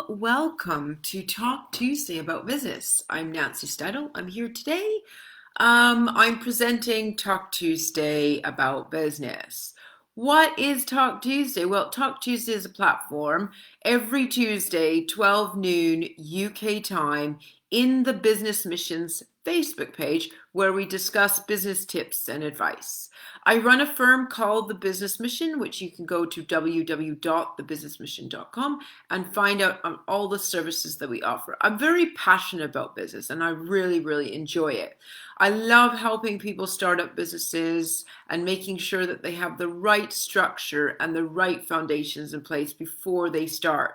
Welcome to Talk Tuesday about business. I'm Nancy Steidle. I'm here today. I'm presenting Talk Tuesday about business. What is Talk Tuesday? Well, Talk Tuesday is a platform every Tuesday, 12 noon UK time, in the Business Missions Facebook page where we discuss business tips and advice. I run a firm called The Business Mission, which you can go to www.thebusinessmission.com and find out on all the services that we offer. I'm very passionate about business and I really enjoy it. I love helping people start up businesses and making sure that they have the right structure and the right foundations in place before they start.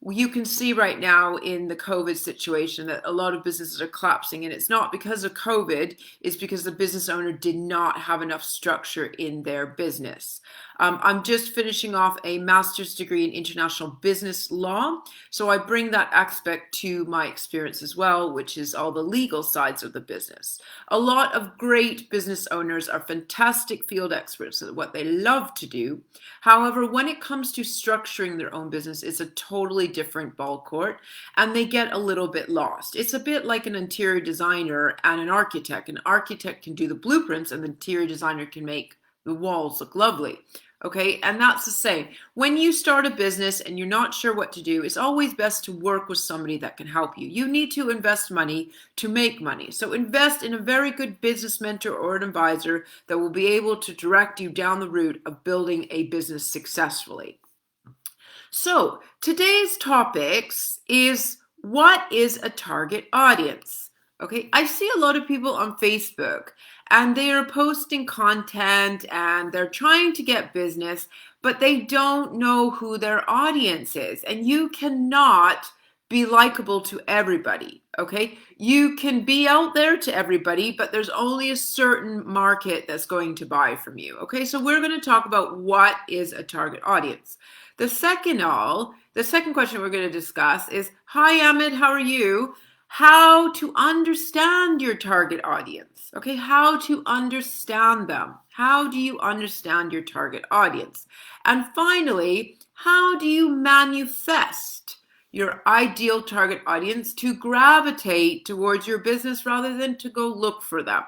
You can see right now in the COVID situation that a lot of businesses are collapsing, and it's not because of COVID, it's because the business owner did not have enough structure in their business. I'm just finishing off a master's degree in international business law, so I bring that aspect to my experience as well, which is all the legal sides of the business. A lot of great business owners are fantastic field experts at what they love to do. However, when it comes to structuring their own business, it's a totally different ball court, and they get a little bit lost. It's a bit like an interior designer and an architect. An architect can do the blueprints and the interior designer can make the walls look lovely. Okay, and that's the same. When you start a business and you're not sure what to do, it's always best to work with somebody that can help you. You need to invest money to make money. So invest in a very good business mentor or an advisor that will be able to direct you down the route of building a business successfully. So today's topics is, what is a target audience? Okay, I see a lot of people on Facebook and they are posting content and they're trying to get business, but they don't know who their audience is. And you cannot be likable to everybody, okay? You can be out there to everybody, but there's only a certain market that's going to buy from you, okay? So we're going to talk about what is a target audience. The second question we're going to discuss is, hi Ahmed, how are you? How to understand your target audience. Okay, how to understand them. How do you understand your target audience? And finally, how do you manifest your ideal target audience to gravitate towards your business rather than to go look for them?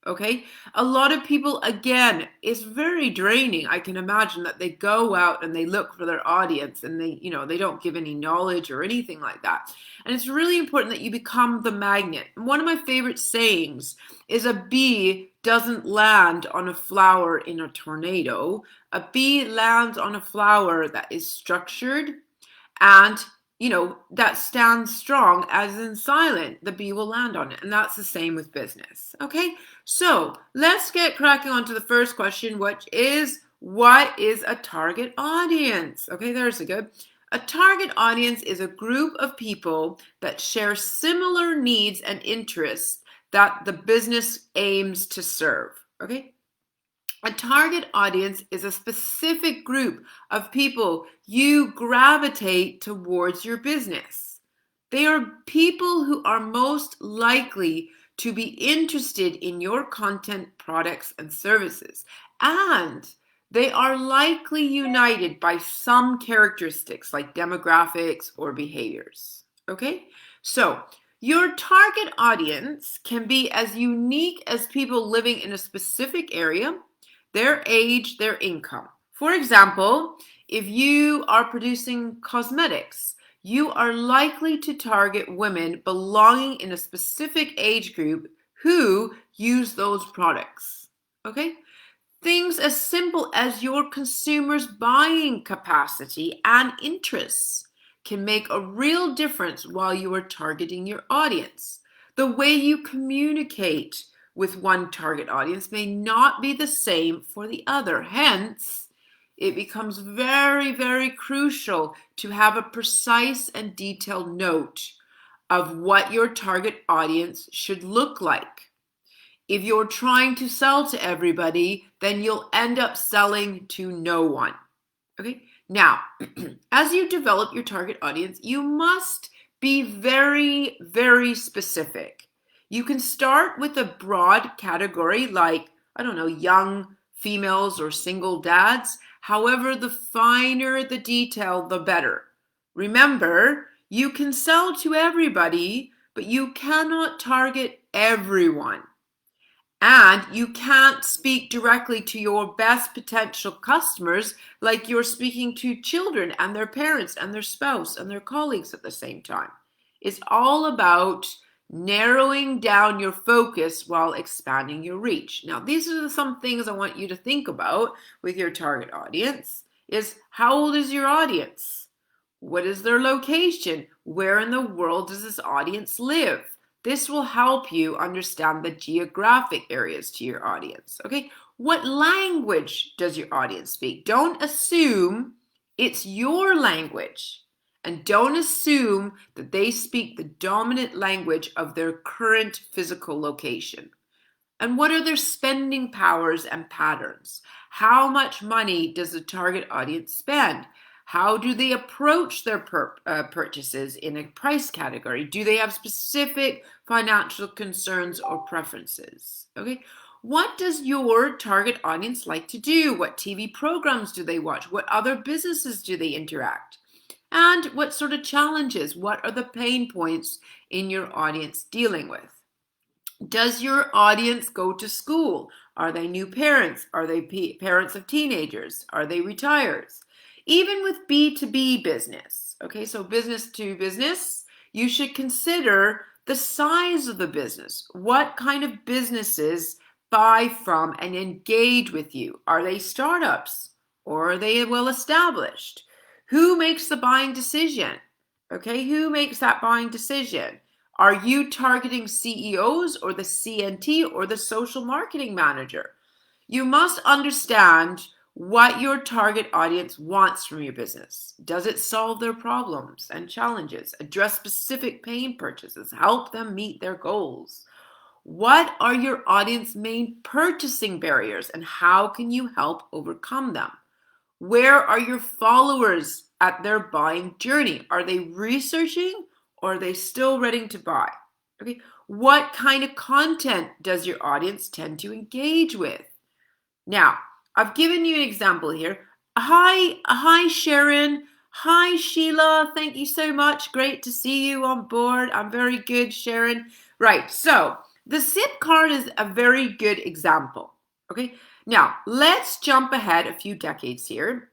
Okay, a lot of people, again, it's very draining. I can imagine that they go out and they look for their audience and they don't give any knowledge or anything like that. And it's really important that you become the magnet. And one of my favorite sayings is, a bee doesn't land on a flower in a tornado. A bee lands on a flower that is structured and that stands strong, as in silent. The bee will land on it. And that's the same with business. Okay, so let's get cracking on to the first question, which is, what is a target audience? Okay, there's a good. A target audience is a group of people that share similar needs and interests that the business aims to serve. Okay. A target audience is a specific group of people you gravitate towards your business. They are people who are most likely to be interested in your content, products, and services. And they are likely united by some characteristics like demographics or behaviors. Okay? So, your target audience can be as unique as people living in a specific area, their age, their income. For example, if you are producing cosmetics, you are likely to target women belonging in a specific age group who use those products. Okay? Things as simple as your consumers' buying capacity and interests can make a real difference while you are targeting your audience. The way you communicate with one target audience may not be the same for the other. Hence, it becomes very crucial to have a precise and detailed note of what your target audience should look like. If you're trying to sell to everybody, then you'll end up selling to no one. Okay? Now, as you develop your target audience, you must be very specific. You can start with a broad category like, young females or single dads. However, the finer the detail, the better. Remember, you can sell to everybody, but you cannot target everyone. And you can't speak directly to your best potential customers like you're speaking to children and their parents and their spouse and their colleagues at the same time. It's all about narrowing down your focus while expanding your reach. Now, these are some things I want you to think about with your target audience is how old is your audience? What is their location? Where in the world does this audience live? This will help you understand the geographic areas to your audience. Okay, what language does your audience speak? Don't assume it's your language. And don't assume that they speak the dominant language of their current physical location. And what are their spending powers and patterns? How much money does the target audience spend? How do they approach their purchases in a price category? Do they have specific financial concerns or preferences? Okay. What does your target audience like to do? What TV programs do they watch? What other businesses do they interact? And what sort of challenges? What are the pain points in your audience dealing with? Does your audience go to school? Are they new parents? Are they parents of teenagers? Are they retired? Even with B2B business, okay, so business to business, you should consider the size of the business. What kind of businesses buy from and engage with you? Are they startups or are they well established? Who makes the buying decision? Okay, who makes that buying decision? Are you targeting CEOs or the CNT or the social marketing manager? You must understand what your target audience wants from your business. Does it solve their problems and challenges? Address specific pain purchases? Help them meet their goals? What are your audience main purchasing barriers and how can you help overcome them? Where are your followers at their buying journey? Are they researching or are they still ready to buy? Okay. What kind of content does your audience tend to engage with? Now, I've given you an example here. Hi, Sharon. Hi, Sheila. Thank you so much. Great to see you on board. I'm very good, Sharon. Right. So the zip card is a very good example. Okay. Now, let's jump ahead a few decades here.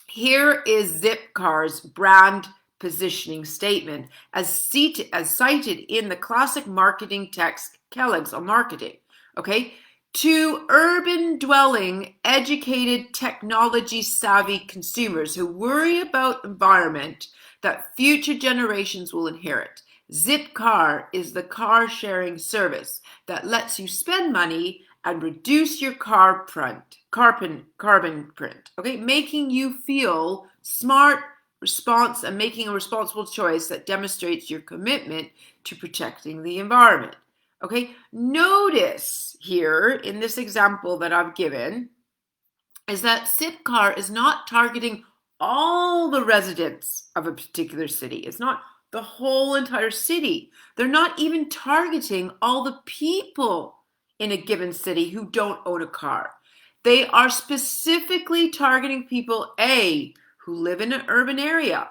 Here is Zipcar's brand positioning statement as cited in the classic marketing text Kellogg's on marketing. Okay, to urban dwelling, educated, technology savvy consumers who worry about environment that future generations will inherit. Zipcar is the car sharing service that lets you spend money and reduce your carbon print, okay? Making you feel smart, and making a responsible choice that demonstrates your commitment to protecting the environment, okay? Notice here in this example that I've given is that Zipcar is not targeting all the residents of a particular city. It's not the whole entire city. They're not even targeting all the people in a given city who don't own a car. They are specifically targeting people, A, who live in an urban area,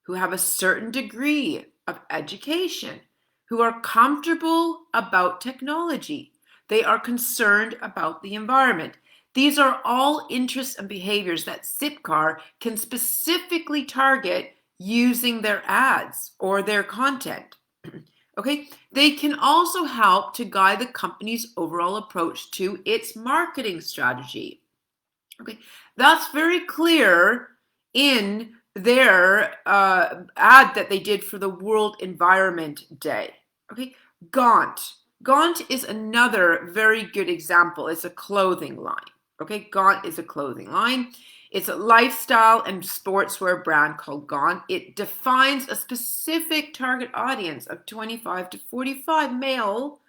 who have a certain degree of education, who are comfortable about technology. They are concerned about the environment. These are all interests and behaviors that Zipcar can specifically target using their ads or their content. Okay, they can also help to guide the company's overall approach to its marketing strategy. Okay, that's very clear in their ad that they did for the World Environment Day. Okay, Gaunt. Gaunt is another very good example. It's a clothing line. Okay, Gaunt is a clothing line. It's a lifestyle and sportswear brand called Gaunt. It defines a specific target audience of 25 to 45 male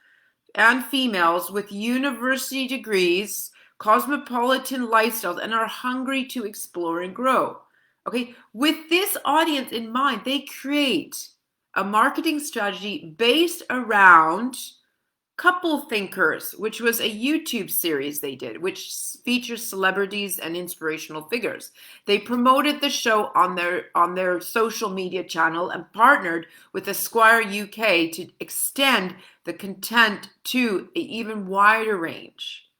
and females with university degrees, cosmopolitan lifestyles, and are hungry to explore and grow. Okay, with this audience in mind, they create a marketing strategy based around Couple Thinkers, which was a YouTube series they did, which features celebrities and inspirational figures. They promoted the show on their social media channel and partnered with Esquire UK to extend the content to an even wider range.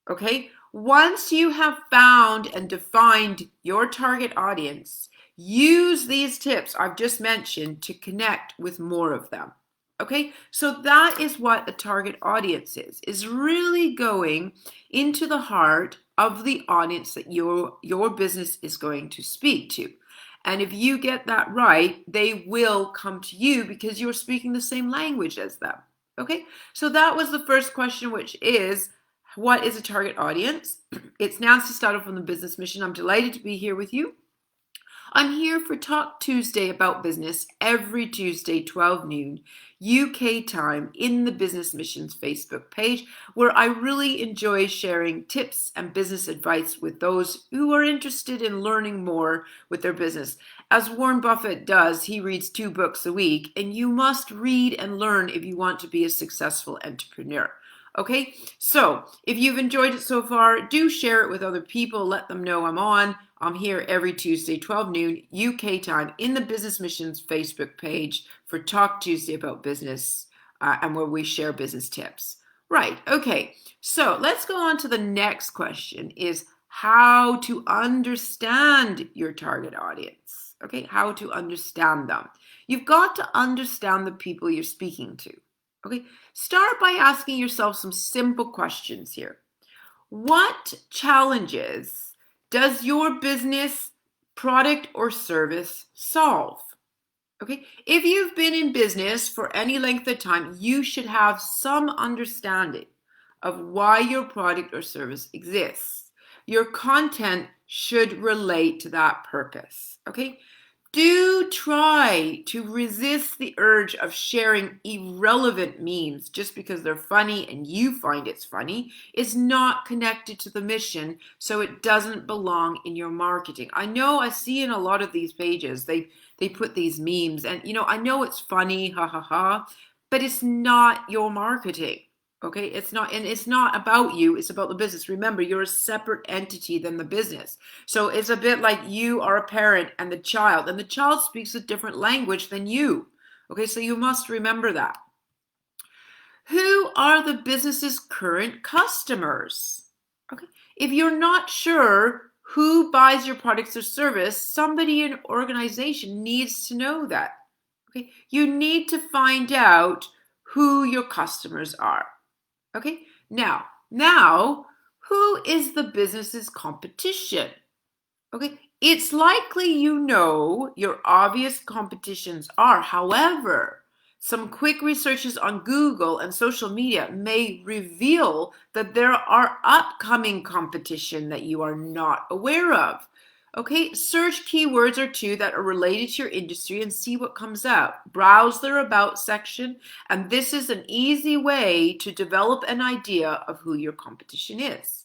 Okay? Once you have found and defined your target audience, use these tips I've just mentioned to connect with more of them. Okay, so that is what a target audience is really going into the heart of the audience that your business is going to speak to. And if you get that right, they will come to you because you're speaking the same language as them. Okay, so that was the first question, which is, what is a target audience? It's Nancy Stottle from the Business Mission. I'm delighted to be here with you. I'm here for Talk Tuesday about business every Tuesday, 12 noon, UK time, in the Business Mission's Facebook page, where I really enjoy sharing tips and business advice with those who are interested in learning more with their business. As Warren Buffett does, he reads 2 books a week, and you must read and learn if you want to be a successful entrepreneur. Okay, so if you've enjoyed it so far, do share it with other people. Let them know I'm on. I'm here every Tuesday, 12 noon, UK time, in the Business Mission's Facebook page for Talk Tuesday about business, and where we share business tips. Right, okay, so let's go on to the next question, is how to understand your target audience. Okay, how to understand them. You've got to understand the people you're speaking to. Okay, start by asking yourself some simple questions here. What challenges does your business, product, or service solve? Okay, if you've been in business for any length of time, you should have some understanding of why your product or service exists. Your content should relate to that purpose. Okay, do try to resist the urge of sharing irrelevant memes just because they're funny and you find it's funny. It's not connected to the mission, so it doesn't belong in your marketing. I know I see in a lot of these pages, they put these memes, and I know it's funny, ha ha ha, but it's not your marketing. Okay, it's not, and it's not about you, it's about the business. Remember, you're a separate entity than the business. So it's a bit like you are a parent and the child speaks a different language than you. Okay, so you must remember that. Who are the business's current customers? Okay, if you're not sure who buys your products or service, somebody in an organization needs to know that. Okay, you need to find out who your customers are. Okay, now, who is the business's competition? Okay, it's likely you know your obvious competitions are. However, some quick researches on Google and social media may reveal that there are upcoming competition that you are not aware of. Okay, search keywords or 2 that are related to your industry and see what comes out. Browse their about section, and this is an easy way to develop an idea of who your competition is.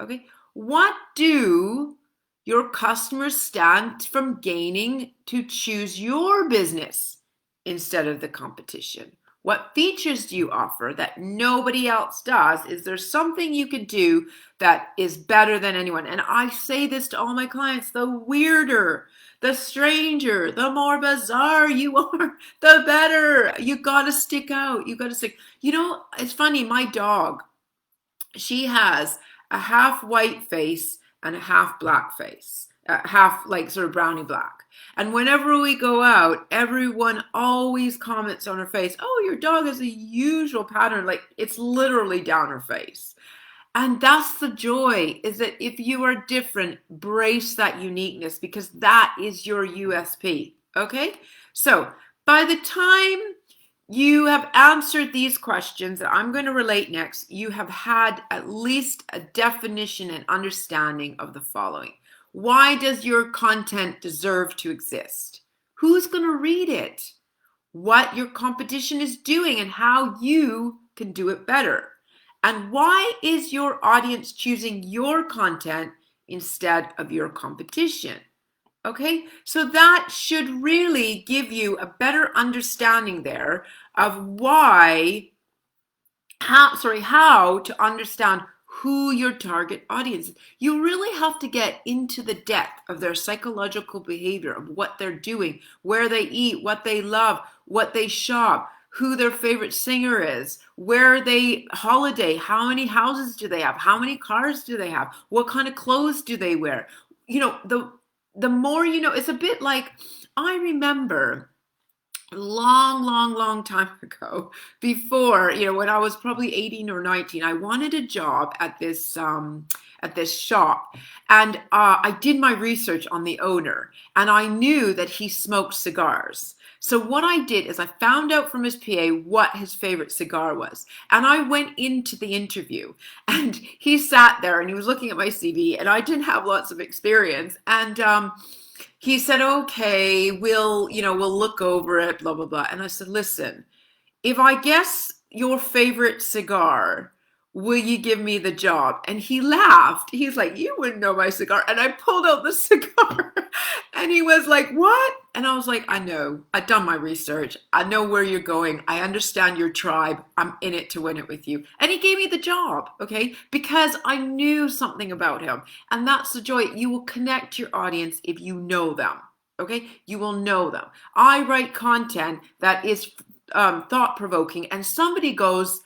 Okay, what do your customers stand from gaining to choose your business instead of the competition? What features do you offer that nobody else does? Is there something you could do that is better than anyone? And I say this to all my clients: the weirder, the stranger, the more bizarre you are, the better. You got to stick out. You got to stick. It's funny, my dog, she has a half white face and a half black face, half like sort of brownie black. And whenever we go out, everyone always comments on her face, "Oh, your dog has a usual pattern." Like, it's literally down her face. And that's the joy, is that if you are different, brace that uniqueness, because that is your USP. Okay? So by the time you have answered these questions that I'm going to relate next, you have had at least a definition and understanding of the following. Why does your content deserve to exist? Who's going to read it? What your competition is doing and how you can do it better. And why is your audience choosing your content instead of your competition? Okay, so that should really give you a better understanding there of why how to understand who your target audience is. You really have to get into the depth of their psychological behavior, of what they're doing, where they eat, what they love, what they shop, who their favorite singer is, where they holiday, how many houses do they have, how many cars do they have, what kind of clothes do they wear. The more you know, it's a bit like, I remember long time ago, before, when I was probably 18 or 19, I wanted a job at this shop, and I did my research on the owner, and I knew that he smoked cigars. So what I did is I found out from his PA what his favorite cigar was, and I went into the interview, and he sat there and he was looking at my CV, and I didn't have lots of experience, and he said, okay, we'll look over it, blah, blah, blah. And I said, listen, if I guess your favorite cigar, will you give me the job? And he laughed. He's like, you wouldn't know my cigar. And I pulled out the cigar and he was like, what? And I was like, I know. I've done my research. I know where you're going. I understand your tribe. I'm in it to win it with you. And he gave me the job, okay? Because I knew something about him. And that's the joy. You will connect your audience if you know them, okay? You will know them. I write content that is thought-provoking, and somebody goes,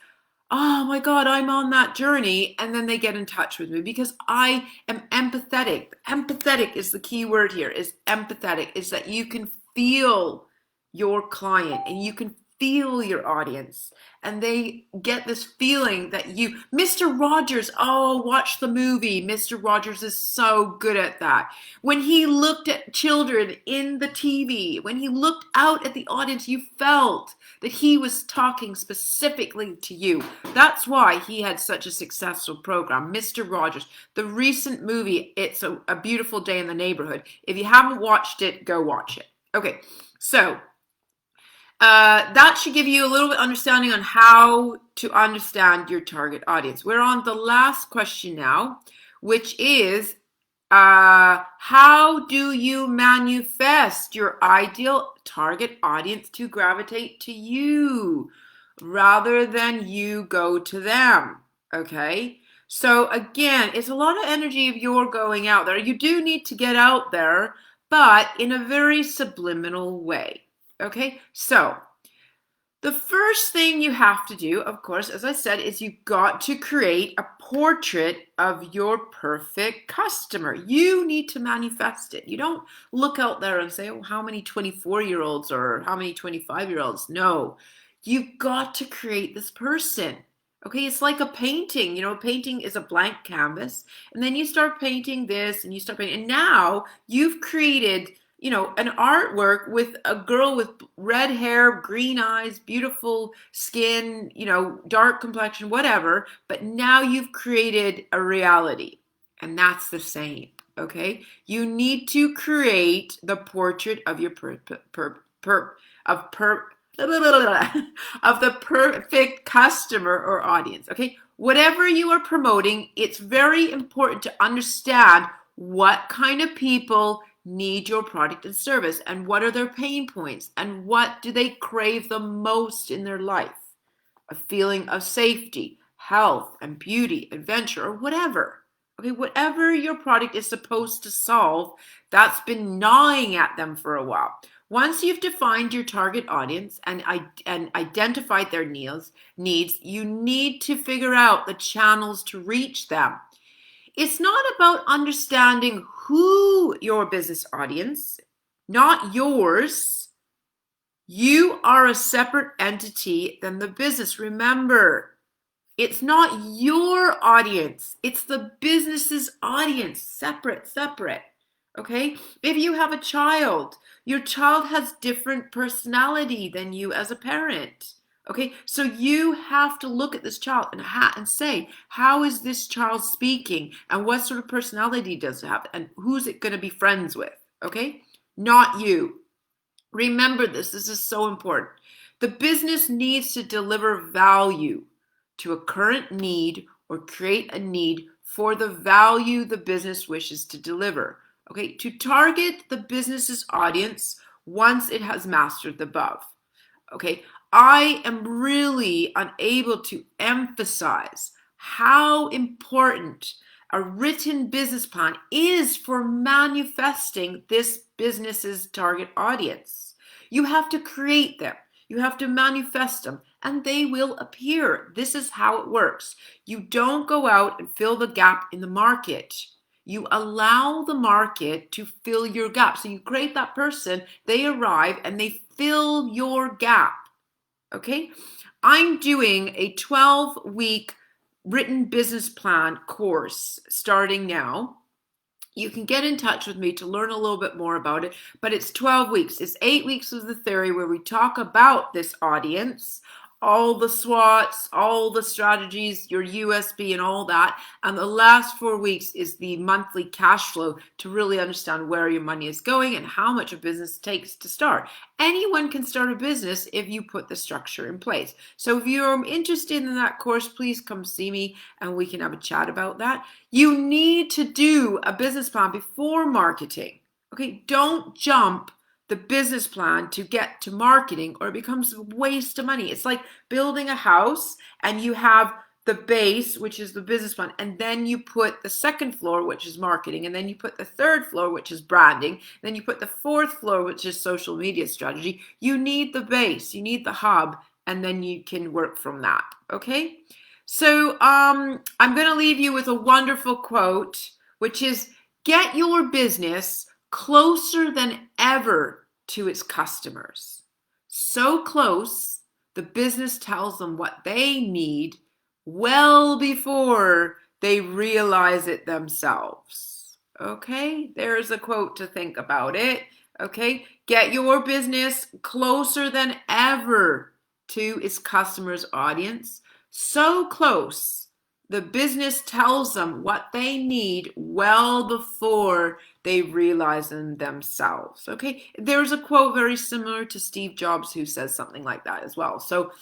oh my God, I'm on that journey, and then they get in touch with me because I am empathetic. Empathetic is the key word here, is empathetic, is that you can feel your client and you can feel your audience, and they get this feeling that Mr. Rogers, oh, watch the movie. Mr. Rogers is so good at that. When he looked at children in the TV, when he looked out at the audience, you felt that he was talking specifically to you. That's why he had such a successful program. Mr. Rogers, the recent movie, It's a Beautiful Day in the Neighborhood. If you haven't watched it, go watch it. Okay, so that should give you a little bit of understanding on how to understand your target audience. We're on the last question now, which is, how do you manifest your ideal target audience to gravitate to you rather than you go to them? Okay. So again, it's a lot of energy if you're going out there. You do need to get out there, but in a very subliminal way. Okay. So the first thing you have to do, of course, as I said, is you've got to create a portrait of your perfect customer. You need to manifest it. You don't look out there and say, oh, how many 24-year-olds or how many 25-year-olds? No, you've got to create this person. Okay, it's like a painting. A painting is a blank canvas, and then you start painting this and you start painting, and now you've created an artwork with a girl with red hair, green eyes, beautiful skin, dark complexion, whatever. But now you've created a reality. And that's the same, okay? You need to create the portrait of your of the perfect customer or audience, okay? Whatever you are promoting, it's very important to understand what kind of people need your product and service, and what are their pain points, and what do they crave the most in their life. A feeling of safety, health, and beauty, adventure, or whatever. Okay, whatever your product is supposed to solve, that's been gnawing at them for a while. Once you've defined your target audience and identified their needs, you need to figure out the channels to reach them. It's not about understanding who your business audience, not yours. You are a separate entity than the business. Remember, it's not your audience. It's the business's audience. Separate. Okay? If you have a child, your child has different personality than you as a parent. Okay, so you have to look at this child and say, how is this child speaking? And what sort of personality does it have? And who's it going to be friends with? Okay, not you. Remember this. This is so important. The business needs to deliver value to a current need or create a need for the value the business wishes to deliver. Okay, to target the business's audience once it has mastered the above. Okay, I am really unable to emphasize how important a written business plan is for manifesting this business's target audience. You have to create them, you have to manifest them, and they will appear. This is how it works. You don't go out and fill the gap in the market. You allow the market to fill your gap. So you create that person, they arrive, and they fill your gap. Okay? I'm doing a 12-week written business plan course starting now. You can get in touch with me to learn a little bit more about it, but it's 12 weeks. It's 8 weeks of the theory where we talk about this audience, all the SWOTs, all the strategies, your USB and all that. And the last 4 weeks is the monthly cash flow to really understand where your money is going and how much a business takes to start. Anyone can start a business if you put the structure in place. So if you're interested in that course, please come see me and we can have a chat about that. You need to do a business plan before marketing. Okay, don't jump the business plan to get to marketing or it becomes a waste of money. It's like building a house and you have the base, which is the business plan, and then you put the second floor, which is marketing, and then you put the third floor, which is branding, then you put the fourth floor, which is social media strategy. You need the base, you need the hub, and then you can work from that, okay? So I'm going to leave you with a wonderful quote, which is, get your business closer than ever to its customers. So close, the business tells them what they need well before they realize it themselves. Okay, there's a quote to think about it. Okay, get your business closer than ever to its customers' audience. So close, the business tells them what they need well before they realize them themselves. Okay, there's a quote very similar to Steve Jobs who says something like that as well. So,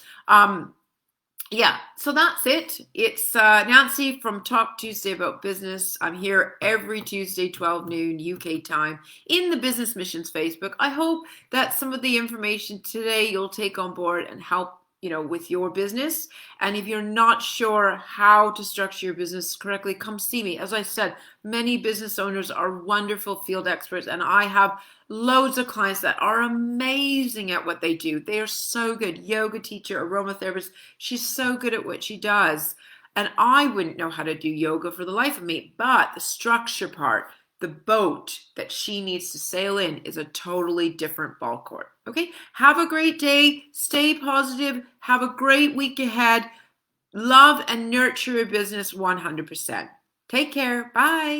yeah, so that's it. It's Nancy from Talk Tuesday About Business. I'm here every Tuesday, 12 noon UK time in the Business Missions Facebook. I hope that some of the information today you'll take on board and help with your business. And if you're not sure how to structure your business correctly, come see me. As I said, many business owners are wonderful field experts, and I have loads of clients that are amazing at what they do. They are so good. Yoga teacher, aromatherapist. She's so good at what she does. And I wouldn't know how to do yoga for the life of me, but the structure part, the boat that she needs to sail in is a totally different ballpark. Okay, have a great day. Stay positive. Have a great week ahead. Love and nurture your business 100%. Take care. Bye.